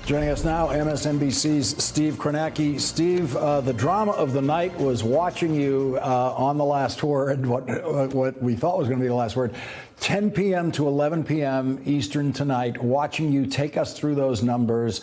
Joining us now, MSNBC's Steve Kornacki. Steve, the drama of the night was watching you on the last word, what we thought was going to be the last word, 10 p.m. to 11 p.m. Eastern tonight, watching you take us through those numbers.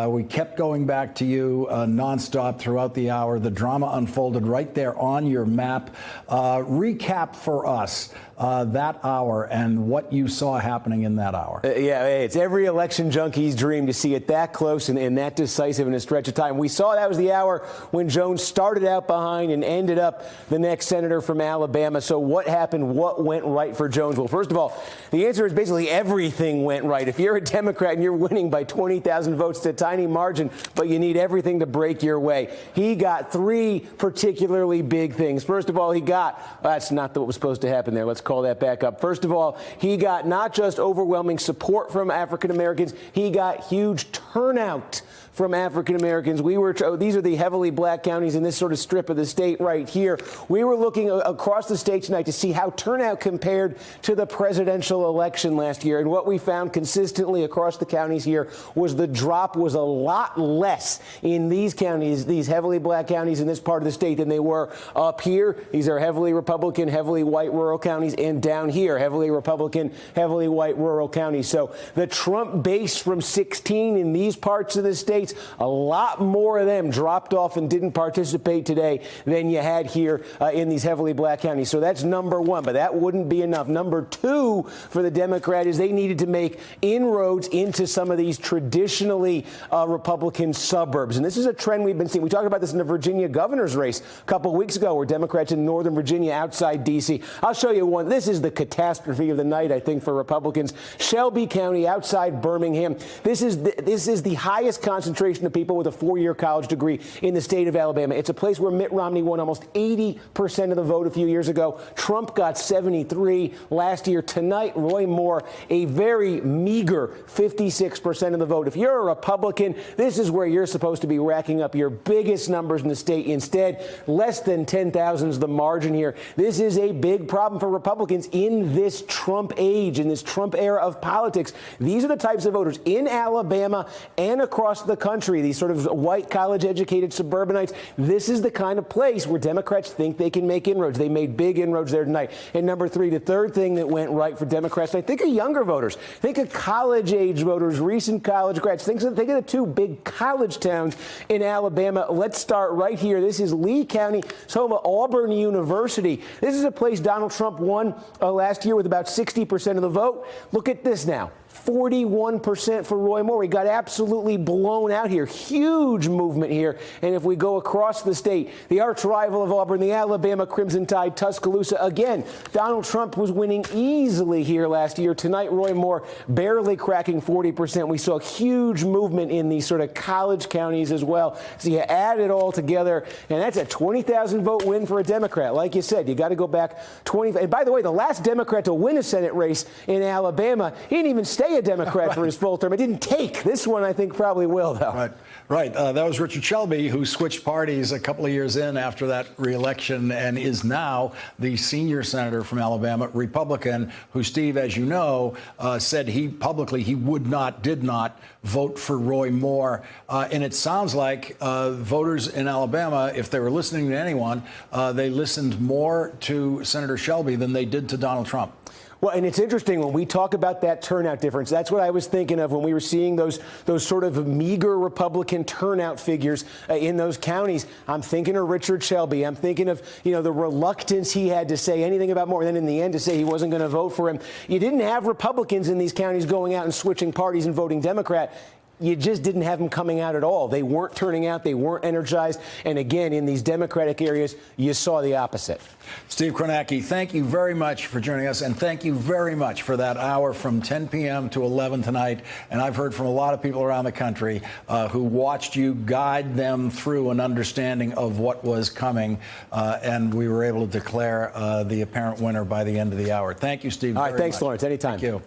We kept going back to you nonstop throughout the hour. The drama unfolded right there on your map. Recap for us that hour and what you saw happening in that hour. Yeah, it's every election junkie's dream to see it that close and that decisive in a stretch of time. We saw that was the hour when Jones started out behind and ended up the next senator from Alabama. So what happened? What went right for Jones? Well, first of all, the answer is basically everything went right. If you're a Democrat and you're winning by 20,000 votes to a tiny margin, but you need everything to break your way, he got three particularly big things. First of all, that's not what was supposed to happen there. Let's call that back up. First of all, he got not just overwhelming support from African Americans, he got huge turnout from African Americans. These are the heavily black counties in this sort of strip of the state right here. We were looking across the state tonight to see how turnout compared to the presidential election last year. And what we found consistently across the counties here was the drop was a lot less in these counties, these heavily black counties in this part of the state, than they were up here. These are heavily Republican, heavily white rural counties, and down here, heavily Republican, heavily white rural counties. So the Trump base from 16 in these parts of the state, a lot more of them dropped off and didn't participate today than you had here in these heavily black counties. So that's number one, but that wouldn't be enough. Number two for the Democrat is they needed to make inroads into some of these traditionally Republican suburbs. And this is a trend we've been seeing. We talked about this in the Virginia governor's race a couple of weeks ago, where Democrats in Northern Virginia outside D.C. I'll show you one. This is the catastrophe of the night, I think, for Republicans. Shelby County outside Birmingham. This is the highest concentration of people with a four-year college degree in the state of Alabama. It's a place where Mitt Romney won almost 80% of the vote a few years ago. Trump got 73 last year. Tonight, Roy Moore, a very meager 56% of the vote. If you're a Republican, this is where you're supposed to be racking up your biggest numbers in the state. Instead, less than 10,000 is the margin here. This is a big problem for Republicans in this Trump age, in this Trump era of politics. These are the types of voters in Alabama and across the country, these sort of white college-educated suburbanites. This is the kind of place where Democrats think they can make inroads. They made big inroads there tonight. And number three, the third thing that went right for Democrats, I think of younger voters. Think of college-age voters, recent college grads. Think of the two big college towns in Alabama. Let's start right here. This is Lee County. It's home of Auburn University. This is a place Donald Trump won last year with about 60% of the vote. Look at this now. 41% for Roy Moore. He got absolutely blown out here. Huge movement here. And if we go across the state, the arch rival of Auburn, the Alabama Crimson Tide, Tuscaloosa, again, Donald Trump was winning easily here last year. Tonight, Roy Moore barely cracking 40%. We saw huge movement in these sort of college counties as well. So you add it all together, and that's a 20,000 vote win for a Democrat. Like you said, you got to go back 20. And by the way, the last Democrat to win a Senate race in Alabama, he didn't even stay a Democrat for his full term. It didn't take. This one, I think, probably will, though. Right. That was Richard Shelby, who switched parties a couple of years in after that re-election and is now the senior senator from Alabama, Republican, who, Steve, as you know, said he publicly did not vote for Roy Moore. And it sounds like voters in Alabama, if they were listening to anyone, they listened more to Senator Shelby than they did to Donald Trump. Well, and it's interesting when we talk about that turnout difference. That's what I was thinking of when we were seeing those sort of meager Republican turnout figures in those counties. I'm thinking of Richard Shelby. I'm thinking of, the reluctance he had to say anything about Moore, and then in the end to say he wasn't going to vote for him. You didn't have Republicans in these counties going out and switching parties and voting Democrat. You just didn't have them coming out at all. They weren't turning out. They weren't energized. And again, in these Democratic areas, you saw the opposite. Steve Kornacki, thank you very much for joining us. And thank you very much for that hour from 10 p.m. to 11 tonight. And I've heard from a lot of people around the country who watched you guide them through an understanding of what was coming. And we were able to declare the apparent winner by the end of the hour. Thank you, Steve. All right. Thanks, Lawrence. Anytime. Thank you.